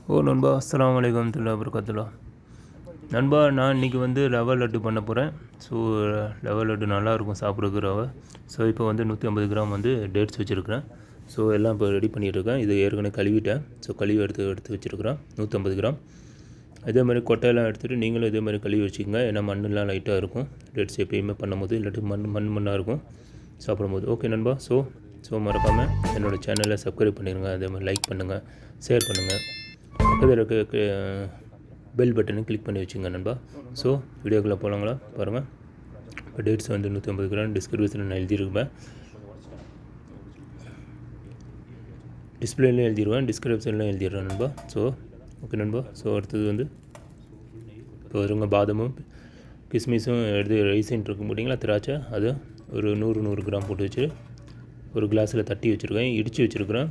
நண்பா, அஸ்ஸலாமு அலைக்கும் வரஹ்மத்துல்லாஹி வபரகாத்துஹ். நண்பா, நான் இன்றைக்கி ரவை லட்டு பண்ண போகிறேன். ஸோ ரவை லட்டு நல்லாயிருக்கும் சாப்பிட்றதுக்கு ரவை. ஸோ இப்போ 150 கிராம் டேட்ஸ் வச்சுருக்கிறேன். ஸோ எல்லாம் இப்போ ரெடி பண்ணிகிட்ருக்கேன். இது ஏற்கனவே கழுவிட்டேன். ஸோ கழுவி எடுத்து வச்சுருக்கிறேன் 150 கிராம். இதே மாதிரி கொட்டையெல்லாம் எடுத்துகிட்டு நீங்களும் இதே மாதிரி கழுவி வச்சுக்கோங்க. ஏன்னா மண்ணெலாம் லைட்டாக இருக்கும் டேட்ஸ் எப்பயுமே பண்ணும்போது, இல்லாட்டி மண்ணாக இருக்கும் சாப்பிடும்போது. ஓகே நண்பா. ஸோ மறக்காமல் என்னோடய சேனலை சப்ஸ்கிரைப் பண்ணிடுங்க. அதே மாதிரி லைக் பண்ணுங்கள், ஷேர் பண்ணுங்கள். பக்கத்தில் இருக்க பெல் பட்டனை கிளிக் பண்ணி வச்சுங்க நண்பா. ஸோ வீடியோக்குள்ளே போகலாங்களா? பாருங்கள். இப்போ டேட்ஸ் 150 கிராம் டிஸ்கிரிப்ஷனில் நான் எழுதியிருப்பேன், டிஸ்பிளேலையும் எழுதிடுவேன், டிஸ்கிரிப்ஷன்லாம் எழுதிடுறேன் நண்பா. ஸோ ஓகே நண்பா. ஸோ அடுத்தது இப்போ வருங்க பாதமும் கிஸ்மிஸும் எடுத்து ரைஸின் இருக்கும் போட்டிங்களா, திராட்சை, அது ஒரு 100 கிராம் போட்டு வச்சு ஒரு கிளாஸில் தட்டி வச்சுருக்கேன். இடித்து வச்சுருக்கிறேன்,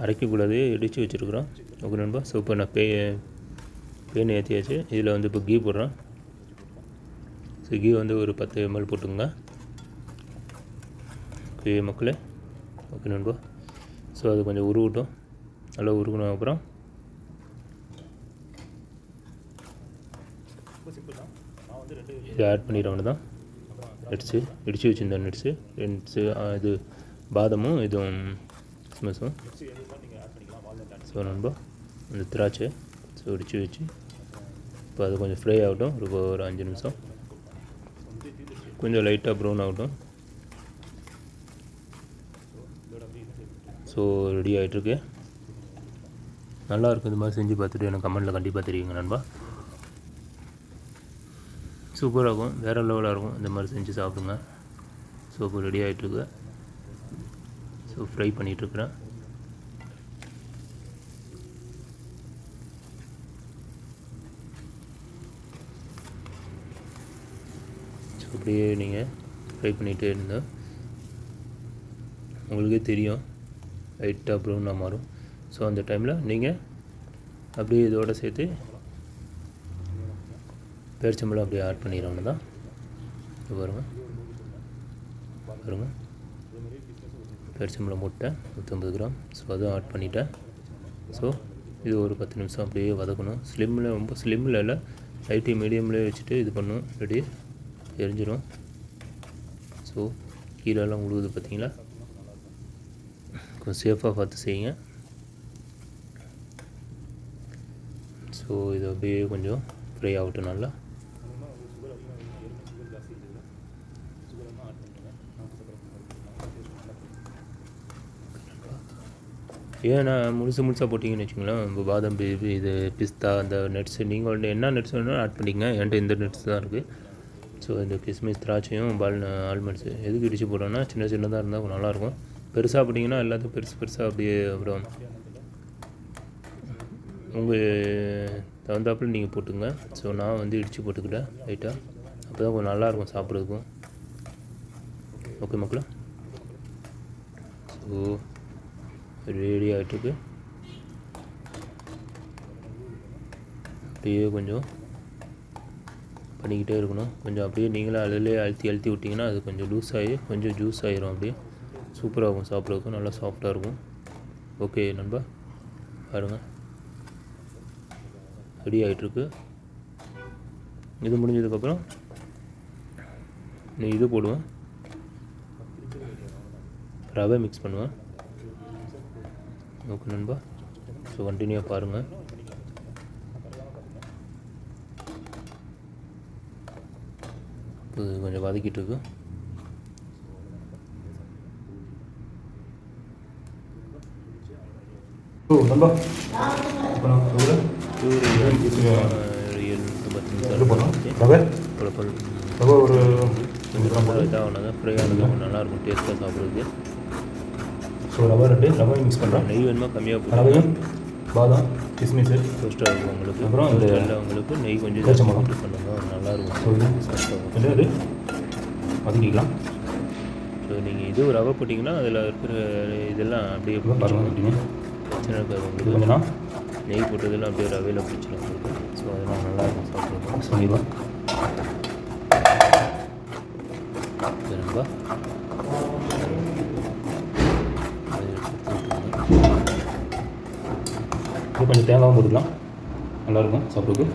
அரைக்கக்கூடாது, இடித்து வச்சுருக்குறோம். ஓகே நண்பா. ஸோ இப்போ நான் பேன் ஏற்றியாச்சு. இதில் இப்போ கீ போடுறேன். ஸோ கீ ஒரு 10 ml போட்டுங்க. ஓகே மக்களே. ஓகே நண்பா. ஸோ அது கொஞ்சம் உருகட்டும். நல்லா உருகணும். அப்புறம் இதை ஆட் பண்ணிடுறவனு தான் நட்ஸு, இடித்து வச்சுருந்தேன் நட்ஸு இது பாதமும் இதுவும் கிஸ்மிஸும். ஸோ நண்பா, அந்த திராட்சை ஸோ இடித்து வச்சு இப்போ அது கொஞ்சம் ஃப்ரை ஆகட்டும். ஒரு 5 நிமிஷம் கொஞ்சம் லைட்டாக ப்ரௌன் ஆகட்டும். ஸோ ரெடி ஆகிட்டுருக்கு. நல்லாயிருக்கும். இது மாதிரி செஞ்சு பார்த்துட்டு எனக்கு கமெண்ட்டில் கண்டிப்பாக தெரியுங்க நண்பா. சூப்பராக இருக்கும், வேறு லெவலாக இருக்கும். இந்த மாதிரி செஞ்சு சாப்பிடுங்க. ஸோ இப்போ ரெடி ஆகிட்டுருக்கு. So fry பண்ணிகிட்ருக்குறேன். ஸோ அப்படியே நீங்கள் ஃப்ரை பண்ணிகிட்டே இருந்தால் உங்களுக்கே தெரியும் லைட்டாக ப்ரௌனாக மாறும். ஸோ அந்த டைமில் நீங்கள் அப்படியே இதோடு சேர்த்து பேரிச்சம்பழம் அப்படியே ஆட் பண்ணிடுறவங்க தான். பாருங்கள் பேரிச்சம்பழம் போட்டேன் 150 கிராம். ஸோ அதுவும் ஆட் பண்ணிட்டேன். ஸோ இது ஒரு 10 நிமிஷம் அப்படியே வதக்கணும். ரொம்ப ஸ்லிம்மில் இல்லை, லைட்டு மீடியம்லேயே வச்சுட்டு இது பண்ணணும். ரெடி எரிஞ்சிடும். ஸோ கீழெல்லாம் உழுவுது பார்த்தீங்களா? கொஞ்சம் சேஃபாக பார்த்து செய்யுங்க. ஸோ இது அப்படியே கொஞ்சம் ஃப்ரை ஆகட்டும் நல்லா. ஏன்னா முழுசாக போட்டிங்கன்னு வச்சுங்களேன், இப்போ பாதாம் இது பிஸ்தா அந்த நட்ஸு நீங்கள் என்ன நட்ஸ் வேணாலும் ஆட் பண்ணிக்கங்க. என்கிட்ட இந்த நட்ஸ் தான் இருக்குது. ஸோ இந்த கிஸ்மிஸ், திராட்சையும் ஆல்மண்ட்ஸு எதுக்கு இடித்து போட்டோன்னா சின்னதாக இருந்தால் நல்லாயிருக்கும். பெருசாக போட்டிங்கன்னா எல்லாத்தையும் பெருசாக அப்படியே அப்புறம் உங்கள் தகுந்தாப்பில் நீங்கள் போட்டுங்க. ஸோ நான் இடித்து போட்டுக்கிட்டேன் லைட்டாக. அப்போ தான் கொஞ்சம் நல்லாயிருக்கும் சாப்பிட்றதுக்கும். ஓகே மக்களே. ஸோ ரெடி ஆகிட்டுருக்கு. அப்படியே கொஞ்சம் பண்ணிக்கிட்டே இருக்கணும். கொஞ்சம் அப்படியே நீங்களே அதிலே அழுத்தி விட்டிங்கன்னா அது கொஞ்சம் லூஸ் ஆகி கொஞ்சம் ஜூஸ் ஆகிரும். அப்படியே சூப்பராக இருக்கும் சாப்பிட்றதுக்கும், நல்லா சாஃப்டாக இருக்கும். ஓகே நண்பா, பாருங்கள் ரெடி ஆகிட்டுருக்கு. இது முடிஞ்சதுக்கப்புறம் இது போடுவேன், ரவை மிக்ஸ் பண்ணுவேன். ஓகே நண்பா. ஸோ கண்டினியூவாக பாருங்கள். இப்போ கொஞ்சம் வதக்கிட்டு இருக்கு. நண்பா இப்போ நான் ஒரு 7 to 10 நிமிஷம் ஒரு இதாகணும், ஃப்ரை ஆனது நல்லாயிருக்கும் டேஸ்ட்டாக சாப்பிட்றதுக்கு. ஸோ ரவை மிக்ஸ் பண்ணுறேன். நெய் வேணுமா கம்மியாக போட்டு, பாதாம் கிஸ்மிஸ் டோஸ்ட்டாக இருக்கும் உங்களுக்கு. அப்புறம் உங்களுக்கு நெய் கொஞ்சம் போட்டு பண்ணுங்கள், நல்லாயிருக்கும் சாப்பிட்டா. அது வதக்கிக்கலாம். ஸோ நீங்கள் இது ரவை போட்டிங்கன்னா அதில் இருக்கிற இதெல்லாம் அப்படியே பிரச்சனை இருக்காது உங்களுக்கு. கொஞ்சம் நெய் போட்டதெல்லாம் அப்படியே ரவையில் பிடிச்சிடும் உங்களுக்கு. ஸோ அதெல்லாம் நல்லாயிருக்கும் சாப்பிட்றதுக்கு. சொல்லிடுவேன் நண்பா. இது கொஞ்சம் தேங்காயும் போட்டுக்கலாம், நல்லாயிருக்கும் சாப்பிட்றதுக்கு.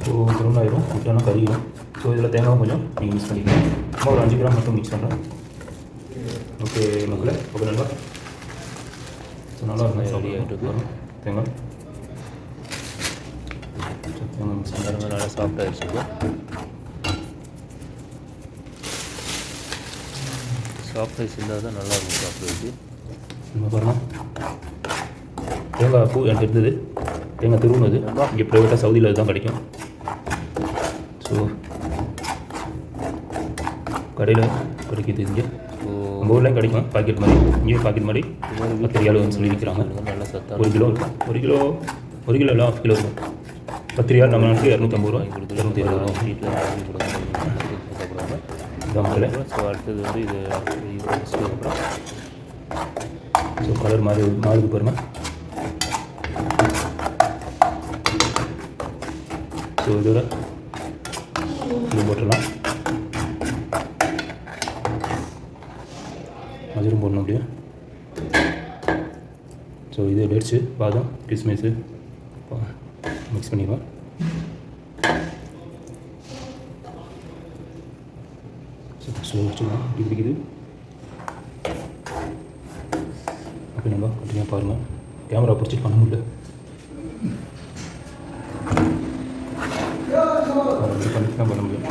ஸோ ப்ரௌன் ஆயிரும், விட்டோன்னா கறியும். ஸோ இதில் தேங்காயும் கொஞ்சம் நீங்கள் மிக்ஸ் பண்ணிக்கலாம். சும்மா ஒரு 5 கிராம் மட்டும் மிக்ஸ் பண்ணுறேன். ஓகே மக்களே, ஓகே நல்லா. ஸோ நல்லா இருக்கும் ரெடி ஆகிட்டு வரும் தேங்காய். தேங்காய் மிக்ஸ் பண்ணுறாங்க, நல்லா சாஃப்டாகிடுச்சு. சாஃப்ட் ரைஸ் இருந்தால் தான் நல்லாயிருக்கும் சாப்பிட்றதுக்கு. நம்ம பாருங்கள், தேங்காய் பூ என்கிட்ட இருந்தது, தேங்காய் திருவுனது. இங்கே ப்ரைவேட்டாக சவுதியில் அதுதான் கிடைக்கும். ஸோ கடையில் கிடைக்கிது இங்கே. ஸோ நம்ம ஊர்லேயும் கிடைக்கும் பாக்கெட் மாதிரி. இங்கேயும் பாக்கெட் மாதிரி 10 ரியால் சொல்லி விற்கிறாங்க. நல்லா சத்தா 1 கிலோ எல்லாம் 1/2 கிலோ இருக்கும். 10 ரியால் நம்ம நாட்டுக்கு 250 ரூபா, 270 ரூபா வீட்டில் வாங்கி சாப்பிடுவாங்க. இதான் மக்களே. ஸோ அடுத்தது வந்து இது அப்புறம் ஸோ கலர் மாறுது பாருங்கள். ஸோ இதோட இது போட்டுடலாம். மஜரும் போடணும் அப்படியே. ஸோ இது டேட்ஸு, பாதாம், கிஸ்மிஸு மிக்ஸ் பண்ணிடுவோம். ஸோ வச்சுக்கலாம், இப்படி பிடிக்குது. ஓகே நம்ம கண்டினியூ பாருங்கள். கேமரா பிடிச்சிட்டு பண்ண முடியல. பண்ணிட்டு தான் பண்ண முடியும்.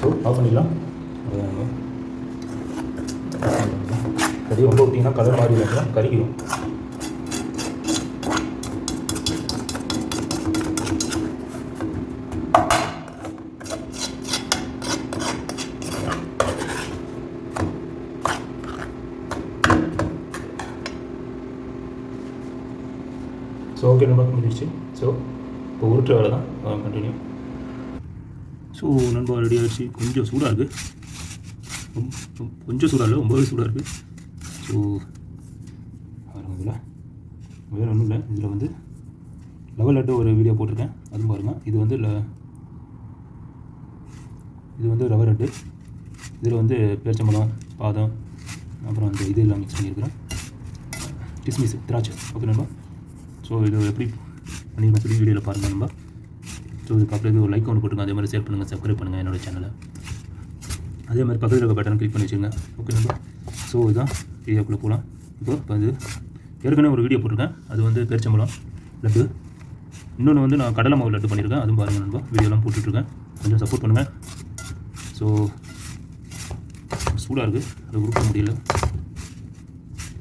ஸோ ஆஃப் பண்ணிடலாம். கறி ரொம்ப விட்டிங்கன்னா கலர் மாதிரி இல்லைன்னா கறிக்கும். ஸோ ஓகே நண்பா, முடிஞ்சிடுச்சு. ஸோ இப்போ உருட்டுற வேலை தான், கண்டினியூ. ஸோ நண்பா ரெடி ஆகிடுச்சு. கொஞ்சம் சூடாக இருக்குது, கொஞ்சம் சூடாக இல்லை, ரொம்பவே சூடாக இருக்குது. ஸோ பாருங்கள், இதில் வேறு ஒன்றும் இல்லை. இதில் வந்து லெவல் லட்டு ஒரு வீடியோ போட்டிருக்கேன், அதுவும் பாருங்கள். இது வந்து ரவை லட்டு. இதில் வந்து பேரிச்சம்பழம், பாதம், அப்புறம் அந்த இது எல்லாம் மிக்ஸ் பண்ணியிருக்கிறேன், கிஸ்மிஸ், திராட்சை. ஓகே நண்பா. ஸோ இது எப்படி பண்ணியிருக்கேன் சொல்லி வீடியோவில் பாருங்கள் நண்பா. ஸோ இதுக்கு அப்புறம் ஒரு லைக் ஒன்று போட்டுருங்க, அதே மாதிரி ஷேர் பண்ணுங்கள், சப்ஸ்கிரைப் பண்ணுங்கள் என்னோடய சேனலை. அதே மாதிரி பக்கத்தில் இருக்க பட்டன் கிளிக் பண்ணி வச்சுங்க. ஓகே நண்பா. ஸோ இதுதான் வீடியோக்குள்ளே போகலாம். இப்போ இது ஏற்கனவே ஒரு வீடியோ போட்டிருக்கேன், அது வந்து பேரிச்சம்பழம் லட்டு. இன்னொன்று வந்து நான் கடலை மாவு லட்டு பண்ணியிருக்கேன், அதுவும் பாருங்கள் நண்பா. வீடியோலாம் போட்டுட்ருக்கேன், கொஞ்சம் சப்போர்ட் பண்ணுங்கள். ஸோ சூடாக இருக்குது, அதை உருட்ட முடியல.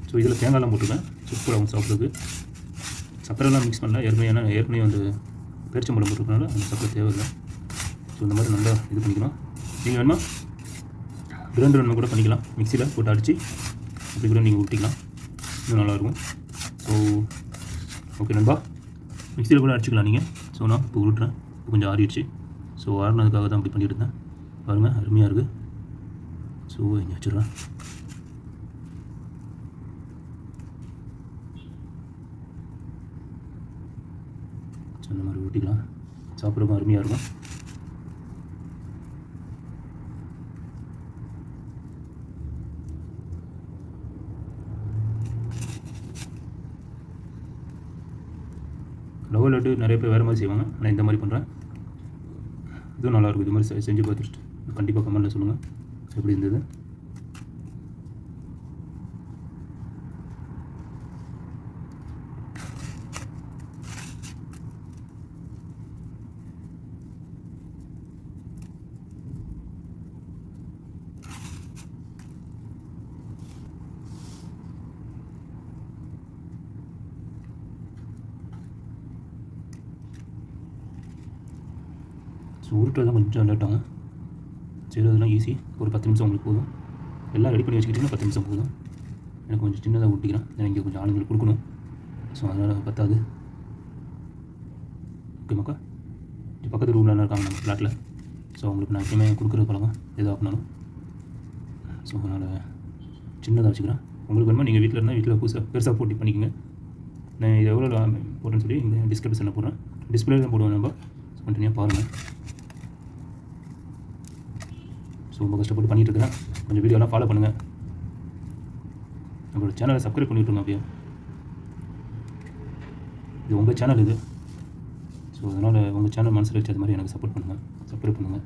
ஸோ இதில் தேங்காய்லாம் போட்டிருக்கேன், சூப்பராகவும் சாப்பிட்றதுக்கு. சக்கரைலாம் மிக்ஸ் பண்ணல ஏற்கனவே வந்து பேரிச்சம்பழம் போட்டிருக்கனால அந்த சக்கரை தேவையில்லை. ஸோ இந்த மாதிரி நல்லா இது பண்ணிக்கலாம். நீங்கள் வேணுமா கிரைண்டர் கூட பண்ணிக்கலாம், மிக்சியில் போட்டு அடித்து அப்படி கூட நீங்கள் ஊற்றிக்கலாம், இன்னும் நல்லாயிருக்கும். ஸோ ஓகே நண்பா, மிக்சியில் கூட அடிச்சிக்கலாம் நீங்கள். ஸோ நான் இப்போ உருட்டுறேன், இப்போ கொஞ்சம் ஆறிடுச்சு. ஸோ ஆறினதுக்காக தான் அப்படி பண்ணிட்டு இருந்தேன். பாருங்கள், அருமையாக இருக்குது. ஸோ இங்கே வச்சுடுறேன். இந்த மாதிரி ஊட்டிக்கலாம், சாப்பிட்றதுக்கும் அருமையாக இருக்கும். ரவை லட்டு நிறைய பேர் வேறு மாதிரி செய்வாங்க, நான் இந்த மாதிரி பண்ணுறேன். இதுவும் நல்லாயிருக்கும். இது மாதிரி செஞ்சு பார்த்துட்டு கண்டிப்பாக கமெண்ட்டில் சொல்லுங்கள் எப்படி இருந்தது. ஸோ உருட்டுறதுலாம் கொஞ்சம் லேட்டாங்க, செய்கிறதுலாம் ஈஸி. ஒரு 10 நிமிஷம் உங்களுக்கு போதும். எல்லாம் ரெடி பண்ணி வச்சுக்கிட்டிங்கன்னா 10 நிமிஷம் போதும். எனக்கு கொஞ்சம் சின்னதாக ஊட்டிக்கிறேன், ஏன்னா இங்கே கொஞ்சம் ஆளுங்களுக்கு கொடுக்கணும். ஸோ அதனால் பத்தாது. ஓகே மக்கா, பக்கத்து ரூம்லாம் இருக்காங்க நம்ம ஃப்ளாட்டில். ஸோ அவங்களுக்கு நான் எப்பயுமே கொடுக்குறது பழக்கம் எதாக பண்ணணும். ஸோ அதனால் சின்னதாக வச்சுக்கிறேன். உங்களுக்கு வேணுமா நீங்கள் வீட்டில் இருந்தால் வீட்டில் பெருசாக போட்டி பண்ணிக்கோங்க. நான் இது எவ்வளோ போடுறேன்னு சொல்லி இந்த டிஸ்கிரிப்ஷனில் போடுறேன். டிஸ்பிளே தான் போடுவேன் நம்ம. கண்டினியூவாக பாருங்கள். ஸோ ரொம்ப கஷ்டப்பட்டு பண்ணிகிட்டு இருக்கிறேன். கொஞ்சம் வீடியோலாம் ஃபாலோ பண்ணுங்கள். நம்மளோட சேனலை சப்ஸ்கிரைப் பண்ணிவிட்டுருங்க. அப்படியே இது உங்கள் சேனல் இது. ஸோ அதனால் உங்கள் சேனல் மனசில் வச்சது மாதிரி எனக்கு சப்போர்ட் பண்ணுங்கள், சப்ஸ்கிரைப் பண்ணுங்கள்.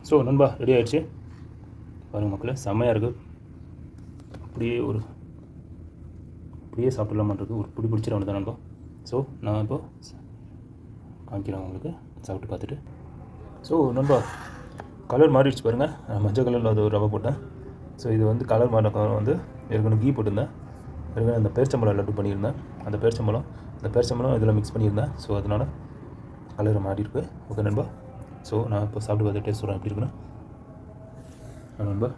ஸோ நண்பா ரெடி ஆகிடுச்சு பாருங்கள் மக்களே, செம்மையாக இருக்குது. அப்படியே சாப்பிடலாமான்றது ஒரு பிடிச்சிட வேண்டியது தான் நண்பா. ஸோ நான் இப்போ காமிக்கிறேன் உங்களுக்கு சாப்பிட்டு பார்த்துட்டு. ஸோ நண்பா கலர் மாறிடுச்சு பாருங்கள். மஞ்சள் கலரில் அது ஒரு ரவை போட்டேன். ஸோ இது வந்து கலர் மாறின வந்து ஏற்கனவே கீ போட்டிருந்தேன். ஏற்கனவே அந்த பேரிச்சம்பழம் லட்டு பண்ணியிருந்தேன். அந்த பேரிச்சம்பழம் இதில் மிக்ஸ் பண்ணியிருந்தேன். ஸோ அதனால் கலர் மாறி இருக்கு. ஓகே நண்பா. ஸோ நான் இப்போ சாப்பிட்டு பார்த்து டேஸ்ட் சொல்கிறேன் எப்படி இருக்குன்னு. நண்பா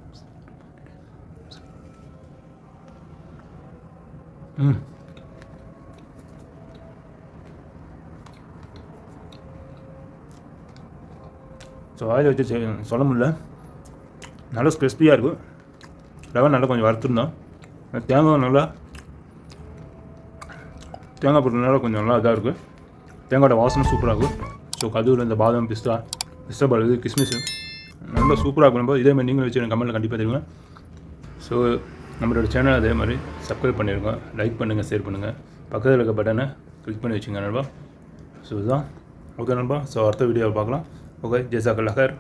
ஸோ ஆயில் வச்சு சொல்ல முடியல. நல்லா கிறிஸ்பியாக இருக்கும். ரவை நல்லா கொஞ்சம் வறுத்துருந்தோம். தேங்காய் போட்டதுனால கொஞ்சம் நல்லா இதாக இருக்குது. தேங்காயோட வாசனை சூப்பராக இருக்கும். ஸோ கதூரில் இந்த பாதாம் பிஸ்தா பால் இது கிஸ்மிஸ் நல்லா சூப்பராக இருக்கும்போது இதேமாதிரி நீங்களும் வச்சு எனக்கு கமெண்ட்டில் கண்டிப்பாக தெரியுங்க. ஸோ நம்மளோட சேனல் அதே மாதிரி சப்ஸ்கிரைப் பண்ணிடுங்க, லைக் பண்ணுங்கள், ஷேர் பண்ணுங்கள், பக்கத்தில் இருக்க பட்டனை கிளிக் பண்ணி வச்சுங்க நண்பா. ஸோ இதுதான். ஓகே நண்பா. ஸோ அடுத்த வீடியோவை பார்க்கலாம். ஓகே, ஜெசாக்கல்லாஹர்.